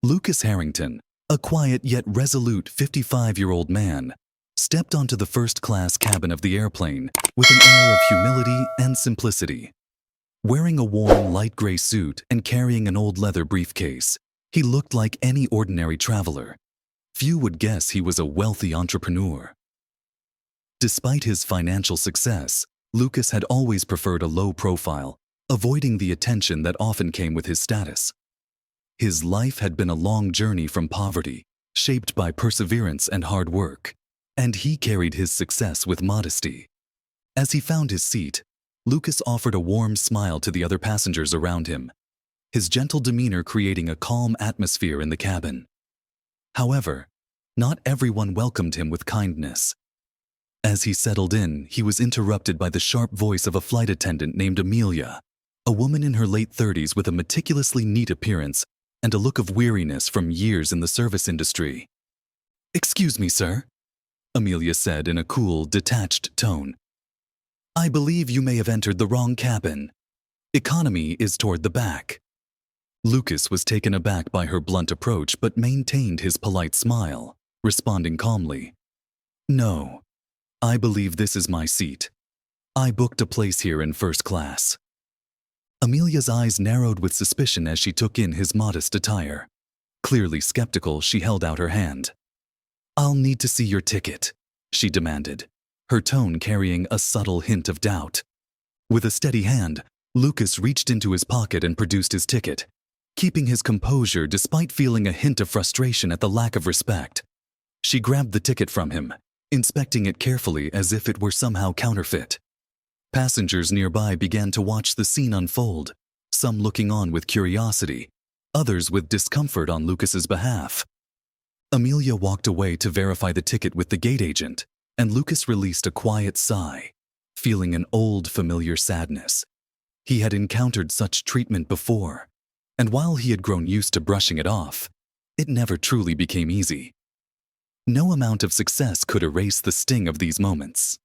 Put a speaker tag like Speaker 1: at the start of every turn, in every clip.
Speaker 1: Lucas Harrington, a quiet yet resolute 55-year-old man, stepped onto the first-class cabin of the airplane with an air of humility and simplicity. Wearing a warm light gray suit and carrying an old leather briefcase, he looked like any ordinary traveler. Few would guess he was a wealthy entrepreneur. Despite his financial success, Lucas had always preferred a low profile, avoiding the attention that often came with his status. His life had been a long journey from poverty, shaped by perseverance and hard work, and he carried his success with modesty. As he found his seat, Lucas offered a warm smile to the other passengers around him, his gentle demeanor creating a calm atmosphere in the cabin. However, not everyone welcomed him with kindness. As he settled in, he was interrupted by the sharp voice of a flight attendant named Amelia, a woman in her late 30s with a meticulously neat appearance and a look of weariness from years in the service industry. "Excuse me, sir," Amelia said in a cool, detached tone. "I believe you may have entered the wrong cabin. Economy is toward the back." Lucas was taken aback by her blunt approach but maintained his polite smile, responding calmly, "No, I believe this is my seat. I booked a place here in first class." Amelia's eyes narrowed with suspicion as she took in his modest attire. Clearly skeptical, she held out her hand. "I'll need to see your ticket," she demanded, her tone carrying a subtle hint of doubt. With a steady hand, Lucas reached into his pocket and produced his ticket, keeping his composure despite feeling a hint of frustration at the lack of respect. She grabbed the ticket from him, inspecting it carefully as if it were somehow counterfeit. Passengers nearby began to watch the scene unfold, some looking on with curiosity, others with discomfort on Lucas's behalf. Amelia walked away to verify the ticket with the gate agent, and Lucas released a quiet sigh, feeling an old, familiar sadness. He had encountered such treatment before, and while he had grown used to brushing it off, it never truly became easy. No amount of success could erase the sting of these moments.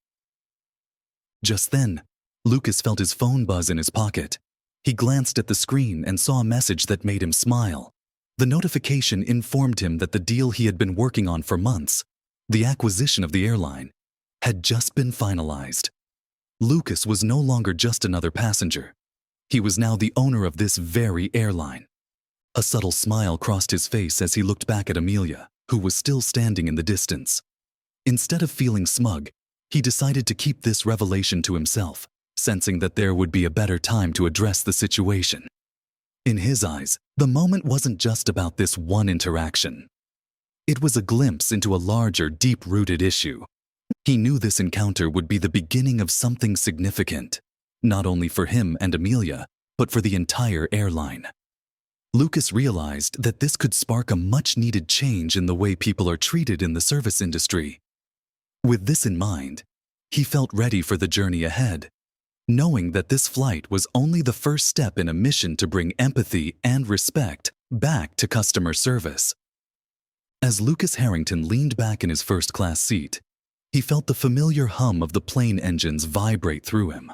Speaker 1: Just then, Lucas felt his phone buzz in his pocket. He glanced at the screen and saw a message that made him smile. The notification informed him that the deal he had been working on for months, the acquisition of the airline, had just been finalized. Lucas was no longer just another passenger. He was now the owner of this very airline. A subtle smile crossed his face as he looked back at Amelia, who was still standing in the distance. Instead of feeling smug, he decided to keep this revelation to himself, sensing that there would be a better time to address the situation. In his eyes, the moment wasn't just about this one interaction. It was a glimpse into a larger, deep-rooted issue. He knew this encounter would be the beginning of something significant, not only for him and Amelia, but for the entire airline. Lucas realized that this could spark a much-needed change in the way people are treated in the service industry. With this in mind, he felt ready for the journey ahead, knowing that this flight was only the first step in a mission to bring empathy and respect back to customer service. As Lucas Harrington leaned back in his first-class seat, he felt the familiar hum of the plane engines vibrate through him.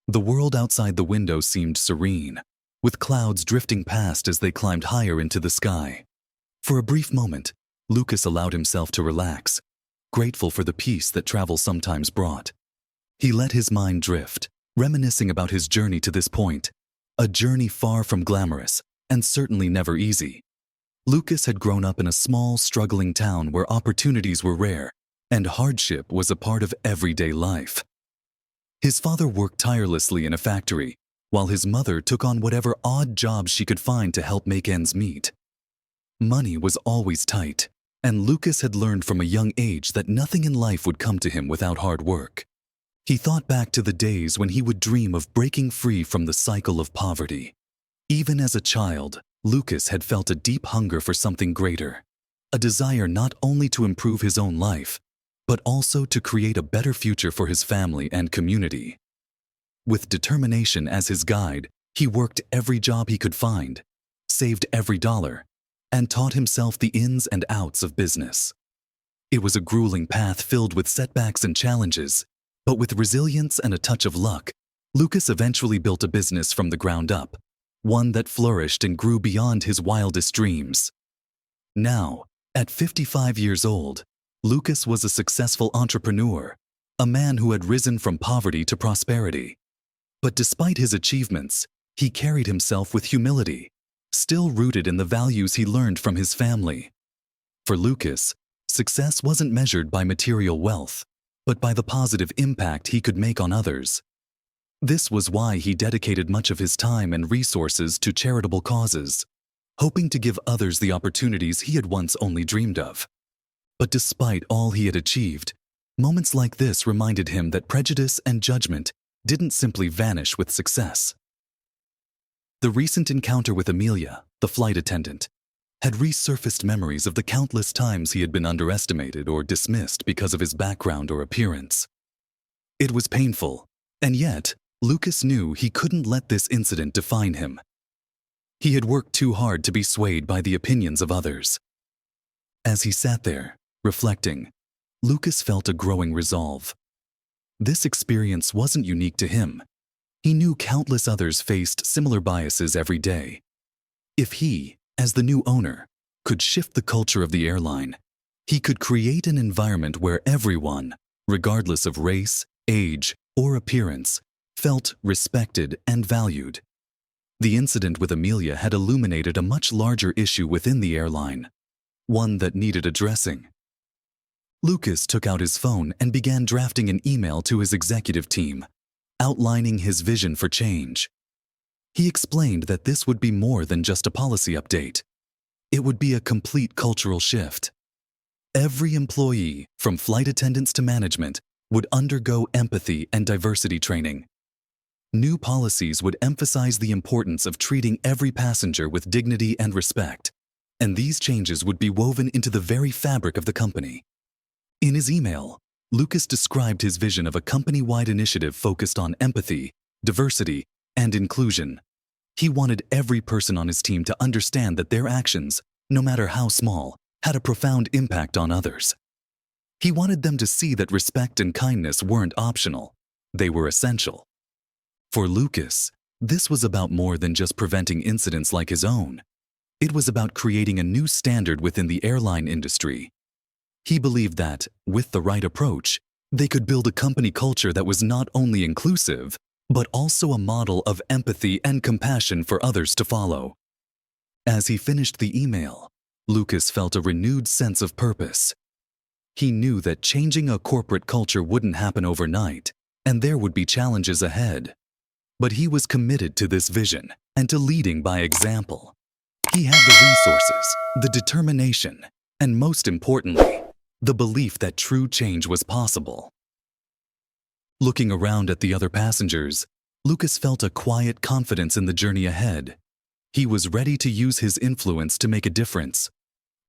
Speaker 1: The world outside the window seemed serene, with clouds drifting past as they climbed higher into the sky. For a brief moment, Lucas allowed himself to relax, grateful for the peace that travel sometimes brought. He let his mind drift, reminiscing about his journey to this point, a journey far from glamorous and certainly never easy. Lucas had grown up in a small, struggling town where opportunities were rare and hardship was a part of everyday life. His father worked tirelessly in a factory, while his mother took on whatever odd jobs she could find to help make ends meet. Money was always tight, and Lucas had learned from a young age that nothing in life would come to him without hard work. He thought back to the days when he would dream of breaking free from the cycle of poverty. Even as a child, Lucas had felt a deep hunger for something greater, a desire not only to improve his own life, but also to create a better future for his family and community. With determination as his guide, he worked every job he could find, saved every dollar, and taught himself the ins and outs of business. It was a grueling path filled with setbacks and challenges, but with resilience and a touch of luck, Lucas eventually built a business from the ground up, one that flourished and grew beyond his wildest dreams. Now, at 55 years old, Lucas was a successful entrepreneur, a man who had risen from poverty to prosperity. But despite his achievements, he carried himself with humility, still rooted in the values he learned from his family. For Lucas, success wasn't measured by material wealth, but by the positive impact he could make on others. This was why he dedicated much of his time and resources to charitable causes, hoping to give others the opportunities he had once only dreamed of. But despite all he had achieved, moments like this reminded him that prejudice and judgment didn't simply vanish with success. The recent encounter with Amelia, the flight attendant, had resurfaced memories of the countless times he had been underestimated or dismissed because of his background or appearance. It was painful, and yet Lucas knew he couldn't let this incident define him. He had worked too hard to be swayed by the opinions of others. As he sat there, reflecting, Lucas felt a growing resolve. This experience wasn't unique to him. He knew countless others faced similar biases every day. If he, as the new owner, could shift the culture of the airline, he could create an environment where everyone, regardless of race, age, or appearance, felt respected and valued. The incident with Amelia had illuminated a much larger issue within the airline, one that needed addressing. Lucas took out his phone and began drafting an email to his executive team, outlining his vision for change. He explained that this would be more than just a policy update. It would be a complete cultural shift. Every employee, from flight attendants to management, would undergo empathy and diversity training. New policies would emphasize the importance of treating every passenger with dignity and respect, and these changes would be woven into the very fabric of the company. In his email, Lucas described his vision of a company-wide initiative focused on empathy, diversity, and inclusion. He wanted every person on his team to understand that their actions, no matter how small, had a profound impact on others. He wanted them to see that respect and kindness weren't optional, they were essential. For Lucas, this was about more than just preventing incidents like his own. It was about creating a new standard within the airline industry. He believed that, with the right approach, they could build a company culture that was not only inclusive, but also a model of empathy and compassion for others to follow. As he finished the email, Lucas felt a renewed sense of purpose. He knew that changing a corporate culture wouldn't happen overnight, and there would be challenges ahead. But he was committed to this vision and to leading by example. He had the resources, the determination, and most importantly, the belief that true change was possible. Looking around at the other passengers, Lucas felt a quiet confidence in the journey ahead. He was ready to use his influence to make a difference,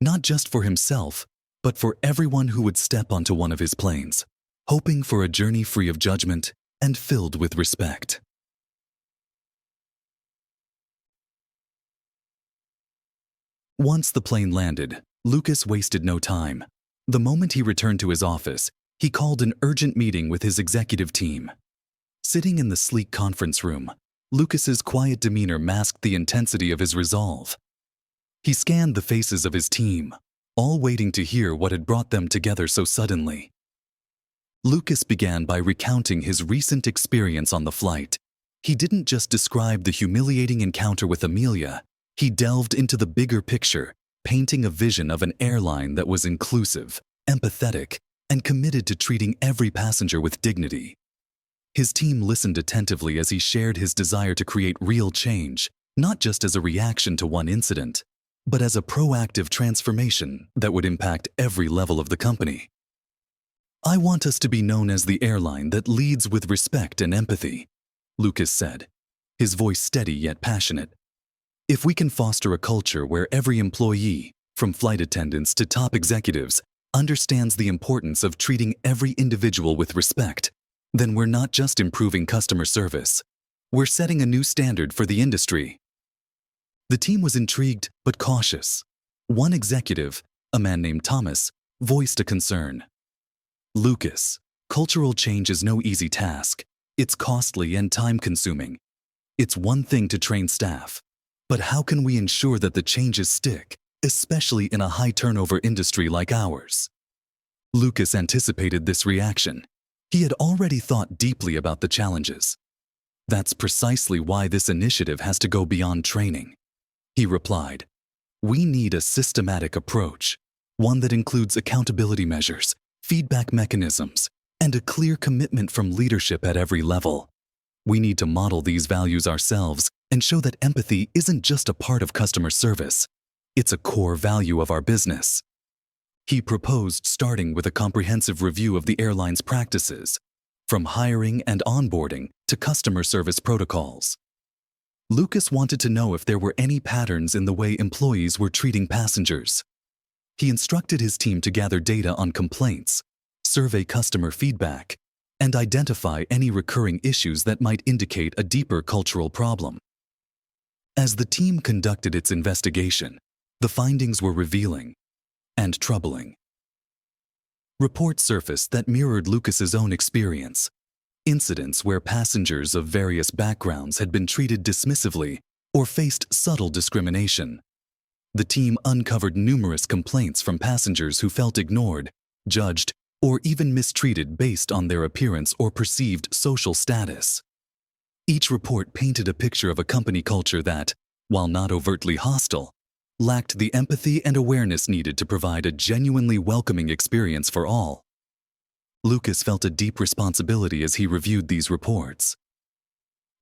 Speaker 1: not just for himself, but for everyone who would step onto one of his planes, hoping for a journey free of judgment and filled with respect. Once the plane landed, Lucas wasted no time. The moment he returned to his office, he called an urgent meeting with his executive team. Sitting in the sleek conference room, Lucas's quiet demeanor masked the intensity of his resolve. He scanned the faces of his team, all waiting to hear what had brought them together so suddenly. Lucas began by recounting his recent experience on the flight. He didn't just describe the humiliating encounter with Amelia, he delved into the bigger picture, painting a vision of an airline that was inclusive, empathetic, and committed to treating every passenger with dignity. His team listened attentively as he shared his desire to create real change, not just as a reaction to one incident, but as a proactive transformation that would impact every level of the company. "I want us to be known as the airline that leads with respect and empathy," Lucas said, his voice steady yet passionate. "If we can foster a culture where every employee, from flight attendants to top executives, understands the importance of treating every individual with respect, then we're not just improving customer service. We're setting a new standard for the industry." The team was intrigued but cautious. One executive, a man named Thomas, voiced a concern. "Lucas, cultural change is no easy task. It's costly and time-consuming. It's one thing to train staff, But how can we ensure that the changes stick, especially in a high-turnover industry like ours? Lucas anticipated this reaction. He had already thought deeply about the challenges. That's precisely why this initiative has to go beyond training. He replied, "We need a systematic approach, one that includes accountability measures, feedback mechanisms, and a clear commitment from leadership at every level. We need to model these values ourselves and show that empathy isn't just a part of customer service, it's a core value of our business." He proposed starting with a comprehensive review of the airline's practices, from hiring and onboarding to customer service protocols. Lucas wanted to know if there were any patterns in the way employees were treating passengers. He instructed his team to gather data on complaints, survey customer feedback, and identify any recurring issues that might indicate a deeper cultural problem. As the team conducted its investigation, the findings were revealing and troubling. Reports surfaced that mirrored Lucas's own experience. Incidents where passengers of various backgrounds had been treated dismissively or faced subtle discrimination. The team uncovered numerous complaints from passengers who felt ignored, judged, or even mistreated based on their appearance or perceived social status. Each report painted a picture of a company culture that, while not overtly hostile, lacked the empathy and awareness needed to provide a genuinely welcoming experience for all. Lucas felt a deep responsibility as he reviewed these reports.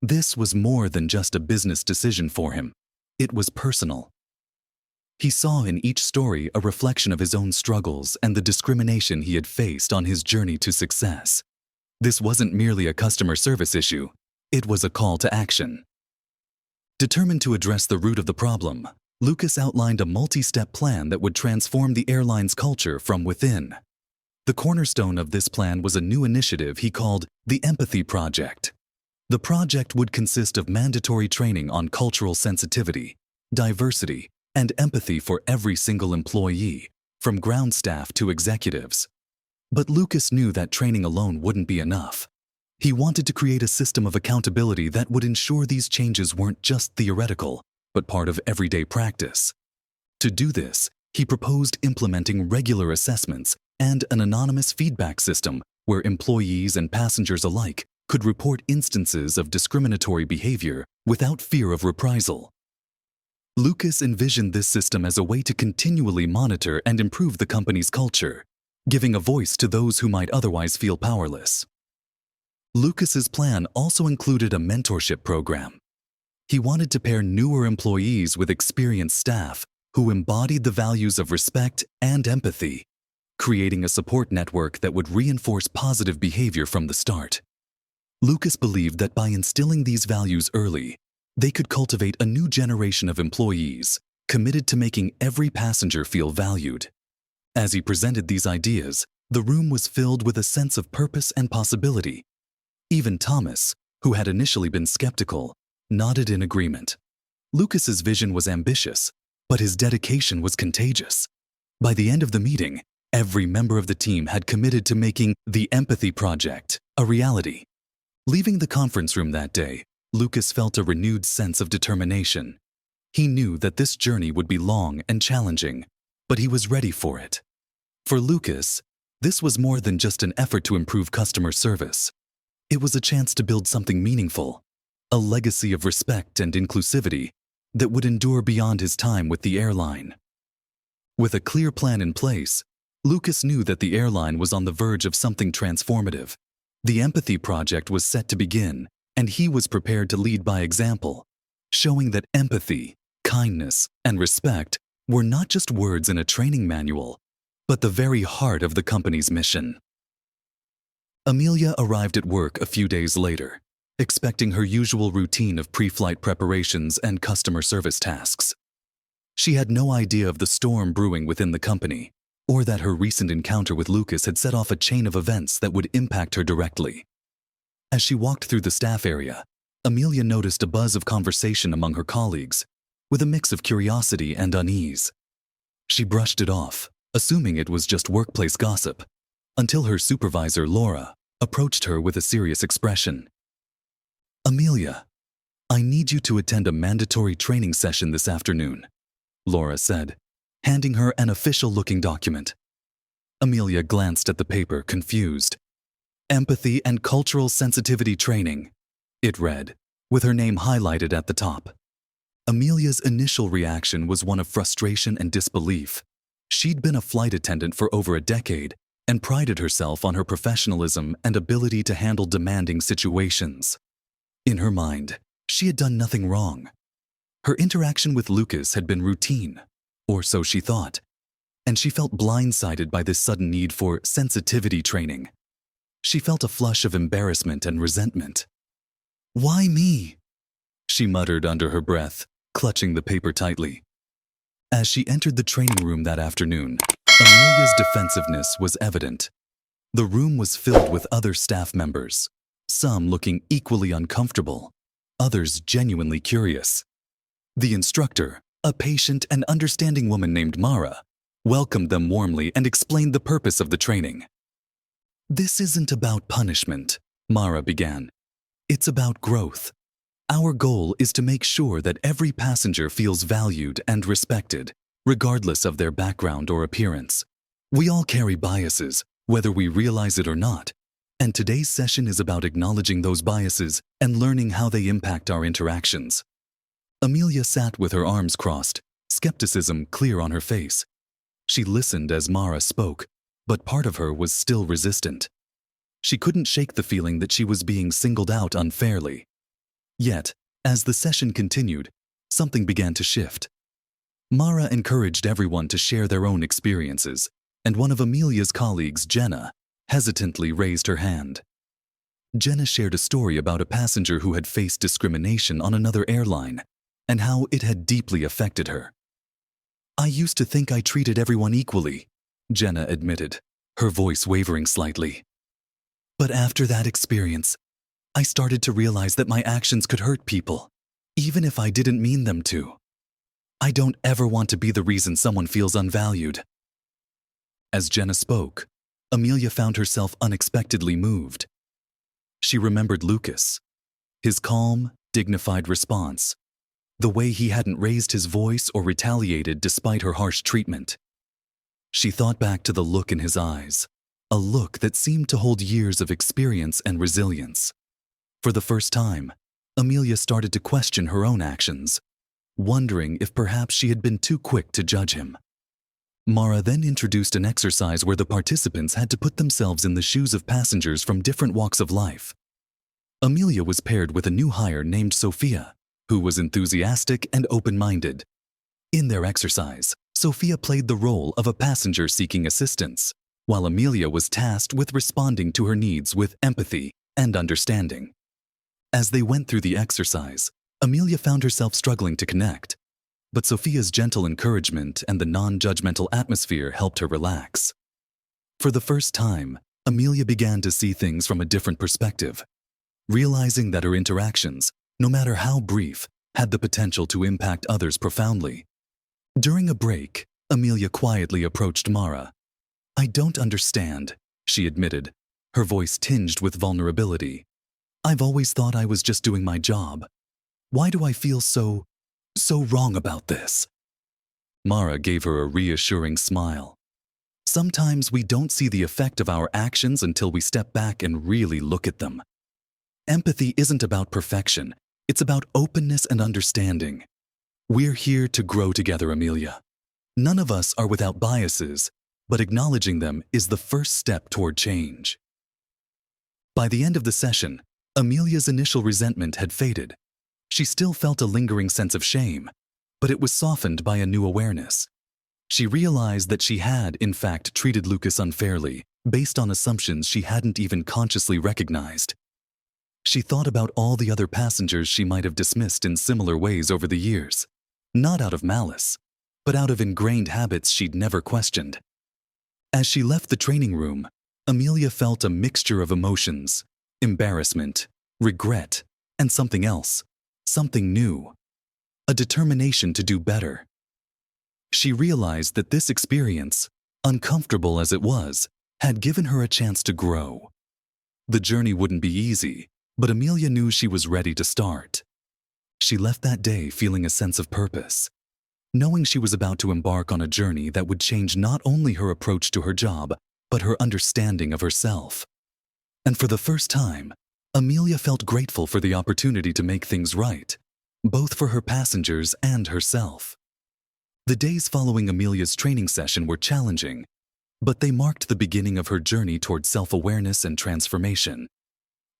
Speaker 1: This was more than just a business decision for him. It was personal. He saw in each story a reflection of his own struggles and the discrimination he had faced on his journey to success. This wasn't merely a customer service issue, it was a call to action. Determined to address the root of the problem, Lucas outlined a multi-step plan that would transform the airline's culture from within. The cornerstone of this plan was a new initiative he called the Empathy Project. The project would consist of mandatory training on cultural sensitivity, diversity, and empathy for every single employee, from ground staff to executives. But Lucas knew that training alone wouldn't be enough. He wanted to create a system of accountability that would ensure these changes weren't just theoretical, but part of everyday practice. To do this, he proposed implementing regular assessments and an anonymous feedback system where employees and passengers alike could report instances of discriminatory behavior without fear of reprisal. Lucas envisioned this system as a way to continually monitor and improve the company's culture, giving a voice to those who might otherwise feel powerless. Lucas's plan also included a mentorship program. He wanted to pair newer employees with experienced staff who embodied the values of respect and empathy, creating a support network that would reinforce positive behavior from the start. Lucas believed that by instilling these values early, they could cultivate a new generation of employees committed to making every passenger feel valued. As he presented these ideas, the room was filled with a sense of purpose and possibility. Even Thomas, who had initially been skeptical, nodded in agreement. Lucas's vision was ambitious, but his dedication was contagious. By the end of the meeting, every member of the team had committed to making the Empathy Project a reality. Leaving the conference room that day, Lucas felt a renewed sense of determination. He knew that this journey would be long and challenging, but he was ready for it. For Lucas, this was more than just an effort to improve customer service. It was a chance to build something meaningful, a legacy of respect and inclusivity that would endure beyond his time with the airline. With a clear plan in place, Lucas knew that the airline was on the verge of something transformative. The Empathy Project was set to begin, and he was prepared to lead by example, showing that empathy, kindness, and respect were not just words in a training manual, but the very heart of the company's mission. Amelia arrived at work a few days later, expecting her usual routine of pre-flight preparations and customer service tasks. She had no idea of the storm brewing within the company, or that her recent encounter with Lucas had set off a chain of events that would impact her directly. As she walked through the staff area, Amelia noticed a buzz of conversation among her colleagues, with a mix of curiosity and unease. She brushed it off, assuming it was just workplace gossip, until her supervisor, Laura, approached her with a serious expression. "Amelia, I need you to attend a mandatory training session this afternoon, Laura said, handing her an official-looking document. Amelia glanced at the paper, confused. Empathy and Cultural Sensitivity Training, it read, with her name highlighted at the top. Amelia's initial reaction was one of frustration and disbelief. She'd been a flight attendant for over a decade and prided herself on her professionalism and ability to handle demanding situations. In her mind, she had done nothing wrong. Her interaction with Lucas had been routine, or so she thought, and she felt blindsided by this sudden need for sensitivity training. She felt a flush of embarrassment and resentment. "Why me?" she muttered under her breath, clutching the paper tightly. As she entered the training room that afternoon, Amelia's defensiveness was evident. The room was filled with other staff members, some looking equally uncomfortable, others genuinely curious. The instructor, a patient and understanding woman named Mara, welcomed them warmly and explained the purpose of the training. "This isn't about punishment," Mara began. "It's about growth. Our goal is to make sure that every passenger feels valued and respected, regardless of their background or appearance. We all carry biases, whether we realize it or not, and today's session is about acknowledging those biases and learning how they impact our interactions." Amelia sat with her arms crossed, skepticism clear on her face. She listened as Mara spoke, but part of her was still resistant. She couldn't shake the feeling that she was being singled out unfairly. Yet, as the session continued, something began to shift. Mara encouraged everyone to share their own experiences, and one of Amelia's colleagues, Jenna, hesitantly raised her hand. Jenna shared a story about a passenger who had faced discrimination on another airline and how it had deeply affected her. "I used to think I treated everyone equally," Jenna admitted, her voice wavering slightly. "But after that experience, I started to realize that my actions could hurt people, even if I didn't mean them to. I don't ever want to be the reason someone feels unvalued." As Jenna spoke, Amelia found herself unexpectedly moved. She remembered Lucas, his calm, dignified response, the way he hadn't raised his voice or retaliated despite her harsh treatment. She thought back to the look in his eyes, a look that seemed to hold years of experience and resilience. For the first time, Amelia started to question her own actions, wondering if perhaps she had been too quick to judge him. Mara then introduced an exercise where the participants had to put themselves in the shoes of passengers from different walks of life. Amelia was paired with a new hire named Sophia, who was enthusiastic and open-minded. In their exercise, Sophia played the role of a passenger seeking assistance, while Amelia was tasked with responding to her needs with empathy and understanding. As they went through the exercise, Amelia found herself struggling to connect, but Sophia's gentle encouragement and the non-judgmental atmosphere helped her relax. For the first time, Amelia began to see things from a different perspective, realizing that her interactions, no matter how brief, had the potential to impact others profoundly. During a break, Amelia quietly approached Mara. "I don't understand," she admitted, her voice tinged with vulnerability. "I've always thought I was just doing my job. Why do I feel so wrong about this?" Mara gave her a reassuring smile. "Sometimes we don't see the effect of our actions until we step back and really look at them. Empathy isn't about perfection, it's about openness and understanding. We're here to grow together, Amelia. None of us are without biases, but acknowledging them is the first step toward change." By the end of the session, Amelia's initial resentment had faded. She still felt a lingering sense of shame, but it was softened by a new awareness. She realized that she had, in fact, treated Lucas unfairly, based on assumptions she hadn't even consciously recognized. She thought about all the other passengers she might have dismissed in similar ways over the years, not out of malice, but out of ingrained habits she'd never questioned. As she left the training room, Amelia felt a mixture of emotions: embarrassment, regret, and something else, something new, a determination to do better. She realized that this experience, uncomfortable as it was, had given her a chance to grow. The journey wouldn't be easy, but Amelia knew she was ready to start. She left that day feeling a sense of purpose, knowing she was about to embark on a journey that would change not only her approach to her job, but her understanding of herself. And for the first time, Amelia felt grateful for the opportunity to make things right, both for her passengers and herself. The days following Amelia's training session were challenging, but they marked the beginning of her journey toward self-awareness and transformation.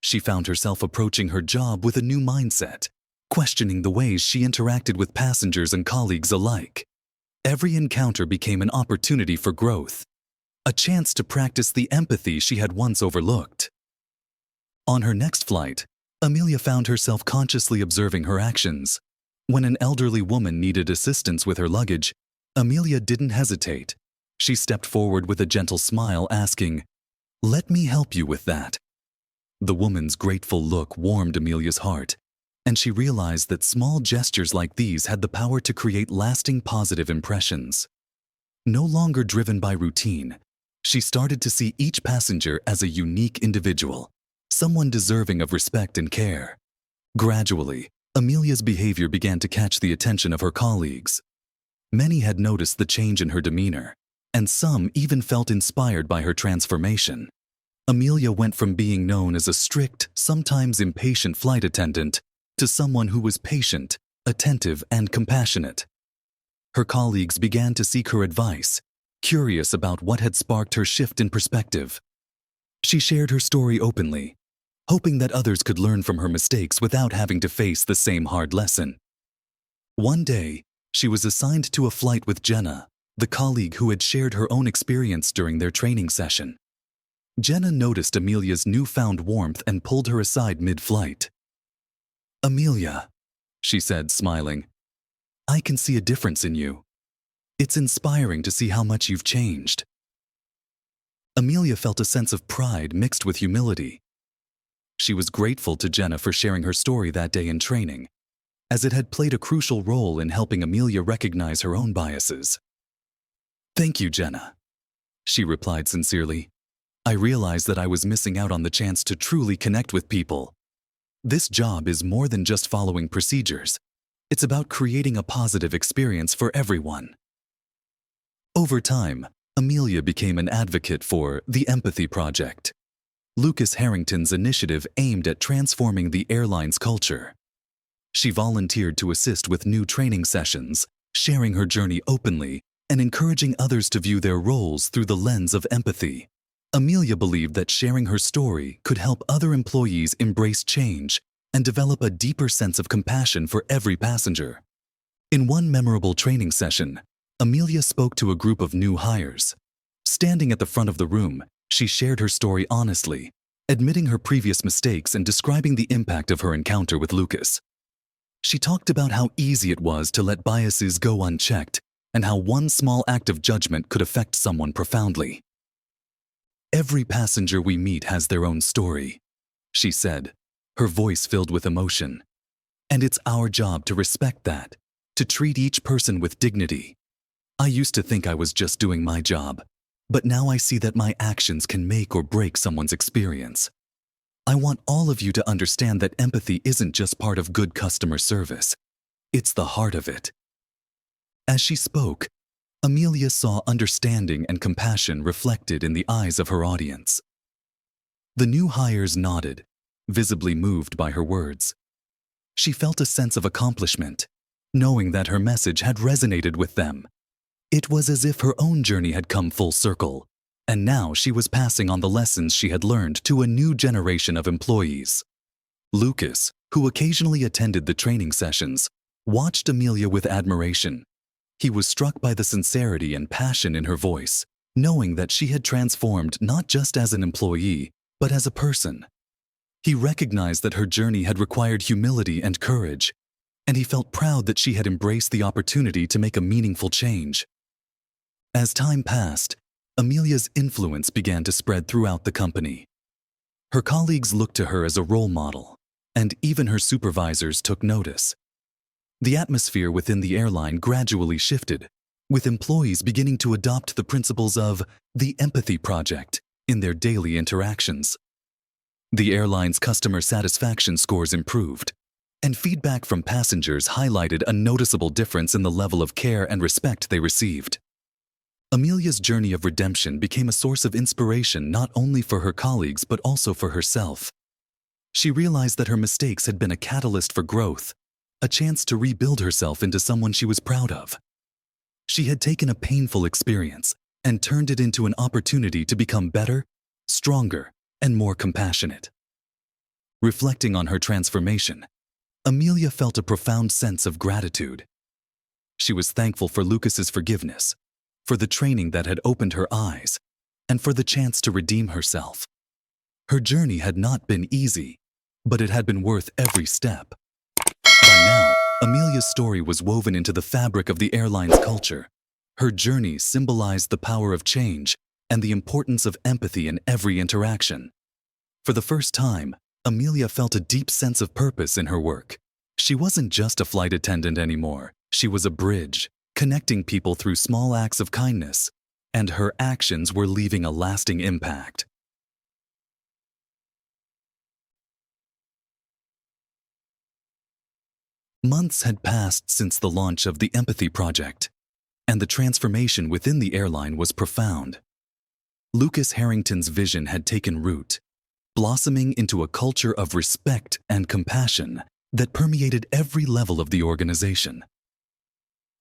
Speaker 1: She found herself approaching her job with a new mindset, questioning the ways she interacted with passengers and colleagues alike. Every encounter became an opportunity for growth, a chance to practice the empathy she had once overlooked. On her next flight, Amelia found herself consciously observing her actions. When an elderly woman needed assistance with her luggage, Amelia didn't hesitate. She stepped forward with a gentle smile, asking, "Let me help you with that." The woman's grateful look warmed Amelia's heart, and she realized that small gestures like these had the power to create lasting positive impressions. No longer driven by routine, she started to see each passenger as a unique individual, someone deserving of respect and care. Gradually, Amelia's behavior began to catch the attention of her colleagues. Many had noticed the change in her demeanor, and some even felt inspired by her transformation. Amelia went from being known as a strict, sometimes impatient flight attendant to someone who was patient, attentive, and compassionate. Her colleagues began to seek her advice, curious about what had sparked her shift in perspective. She shared her story openly, hoping that others could learn from her mistakes without having to face the same hard lesson. One day, she was assigned to a flight with Jenna, the colleague who had shared her own experience during their training session. Jenna noticed Amelia's newfound warmth and pulled her aside mid-flight. "Amelia," she said, smiling, "I can see a difference in you. It's inspiring to see how much you've changed." Amelia felt a sense of pride mixed with humility. She was grateful to Jenna for sharing her story that day in training, as it had played a crucial role in helping Amelia recognize her own biases. "Thank you, Jenna," she replied sincerely. "I realized that I was missing out on the chance to truly connect with people. This job is more than just following procedures. It's about creating a positive experience for everyone." Over time, Amelia became an advocate for the Empathy Project, Lucas Harrington's initiative aimed at transforming the airline's culture. She volunteered to assist with new training sessions, sharing her journey openly and encouraging others to view their roles through the lens of empathy. Amelia believed that sharing her story could help other employees embrace change and develop a deeper sense of compassion for every passenger. In one memorable training session, Amelia spoke to a group of new hires. Standing at the front of the room, she shared her story honestly, admitting her previous mistakes and describing the impact of her encounter with Lucas. She talked about how easy it was to let biases go unchecked and how one small act of judgment could affect someone profoundly. "Every passenger we meet has their own story," she said, her voice filled with emotion. "And it's our job to respect that, to treat each person with dignity. I used to think I was just doing my job, but now I see that my actions can make or break someone's experience. I want all of you to understand that empathy isn't just part of good customer service. It's the heart of it." As she spoke, Amelia saw understanding and compassion reflected in the eyes of her audience. The new hires nodded, visibly moved by her words. She felt a sense of accomplishment, knowing that her message had resonated with them. It was as if her own journey had come full circle, and now she was passing on the lessons she had learned to a new generation of employees. Lucas, who occasionally attended the training sessions, watched Amelia with admiration. He was struck by the sincerity and passion in her voice, knowing that she had transformed not just as an employee, but as a person. He recognized that her journey had required humility and courage, and he felt proud that she had embraced the opportunity to make a meaningful change. As time passed, Amelia's influence began to spread throughout the company. Her colleagues looked to her as a role model, and even her supervisors took notice. The atmosphere within the airline gradually shifted, with employees beginning to adopt the principles of the Empathy Project in their daily interactions. The airline's customer satisfaction scores improved, and feedback from passengers highlighted a noticeable difference in the level of care and respect they received. Amelia's journey of redemption became a source of inspiration not only for her colleagues but also for herself. She realized that her mistakes had been a catalyst for growth, a chance to rebuild herself into someone she was proud of. She had taken a painful experience and turned it into an opportunity to become better, stronger, and more compassionate. Reflecting on her transformation, Amelia felt a profound sense of gratitude. She was thankful for Lucas's forgiveness, for the training that had opened her eyes, and for the chance to redeem herself. Her journey had not been easy, but it had been worth every step. By now, Amelia's story was woven into the fabric of the airline's culture. Her journey symbolized the power of change and the importance of empathy in every interaction. For the first time, Amelia felt a deep sense of purpose in her work. She wasn't just a flight attendant anymore. She was a bridge, connecting people through small acts of kindness, and her actions were leaving a lasting impact. Months had passed since the launch of the Empathy Project, and the transformation within the airline was profound. Lucas Harrington's vision had taken root, blossoming into a culture of respect and compassion that permeated every level of the organization.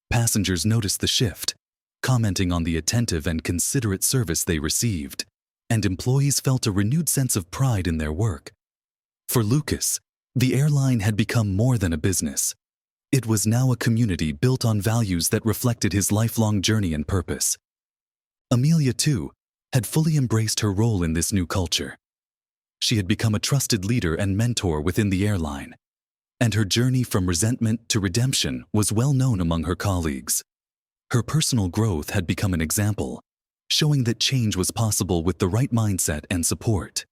Speaker 1: Passengers noticed the shift, commenting on the attentive and considerate service they received, and employees felt a renewed sense of pride in their work. For Lucas, the airline had become more than a business. It was now a community built on values that reflected his lifelong journey and purpose. Amelia, too, had fully embraced her role in this new culture. She had become a trusted leader and mentor within the airline, and her journey from resentment to redemption was well known among her colleagues. Her personal growth had become an example, showing that change was possible with the right mindset and support.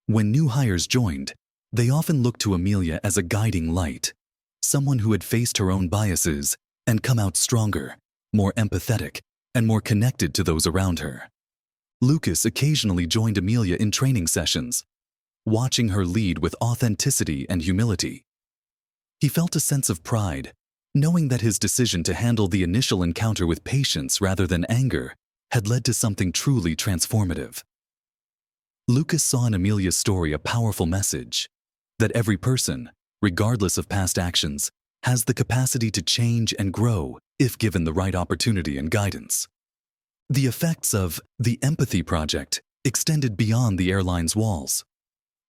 Speaker 1: When new hires joined, they often looked to Amelia as a guiding light, someone who had faced her own biases and come out stronger, more empathetic, and more connected to those around her. Lucas occasionally joined Amelia in training sessions, watching her lead with authenticity and humility. He felt a sense of pride, knowing that his decision to handle the initial encounter with patience rather than anger had led to something truly transformative. Lucas saw in Amelia's story a powerful message: that every person, regardless of past actions, has the capacity to change and grow if given the right opportunity and guidance. The effects of the Empathy Project extended beyond the airline's walls.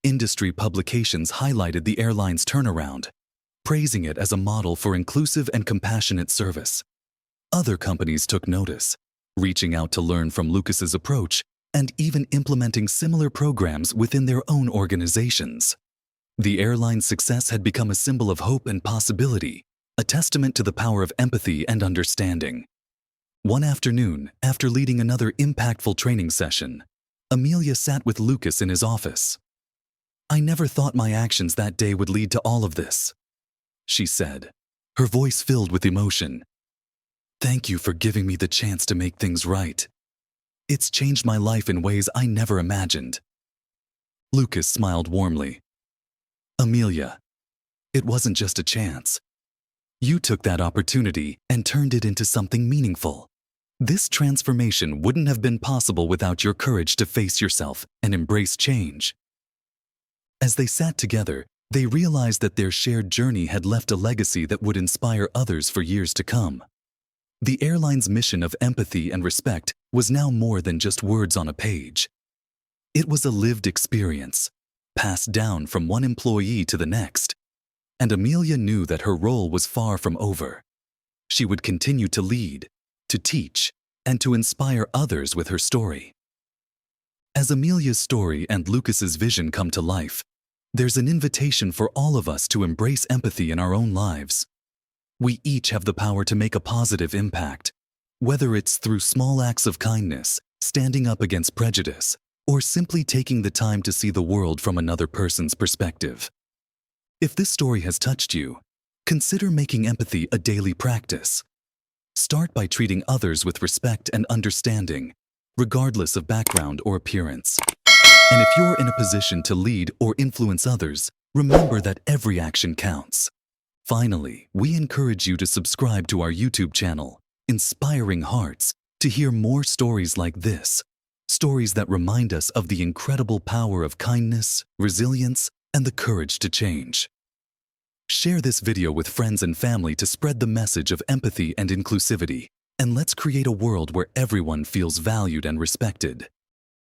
Speaker 1: Industry publications highlighted the airline's turnaround, praising it as a model for inclusive and compassionate service. Other companies took notice, reaching out to learn from Lucas's approach and even implementing similar programs within their own organizations. The airline's success had become a symbol of hope and possibility, a testament to the power of empathy and understanding. One afternoon, after leading another impactful training session, Amelia sat with Lucas in his office. "I never thought my actions that day would lead to all of this," she said, her voice filled with emotion. "Thank you for giving me the chance to make things right. It's changed my life in ways I never imagined." Lucas smiled warmly. "Amelia, it wasn't just a chance. You took that opportunity and turned it into something meaningful. This transformation wouldn't have been possible without your courage to face yourself and embrace change." As they sat together, they realized that their shared journey had left a legacy that would inspire others for years to come. The airline's mission of empathy and respect was now more than just words on a page. It was a lived experience, passed down from one employee to the next. And Amelia knew that her role was far from over. She would continue to lead, to teach, and to inspire others with her story. As Amelia's story and Lucas's vision come to life, there's an invitation for all of us to embrace empathy in our own lives. We each have the power to make a positive impact, whether it's through small acts of kindness, standing up against prejudice, or simply taking the time to see the world from another person's perspective. If this story has touched you, consider making empathy a daily practice. Start by treating others with respect and understanding, regardless of background or appearance. And if you're in a position to lead or influence others, remember that every action counts. Finally, we encourage you to subscribe to our YouTube channel, Inspiring Hearts, to hear more stories like this. Stories that remind us of the incredible power of kindness, resilience, and the courage to change. Share this video with friends and family to spread the message of empathy and inclusivity. And let's create a world where everyone feels valued and respected.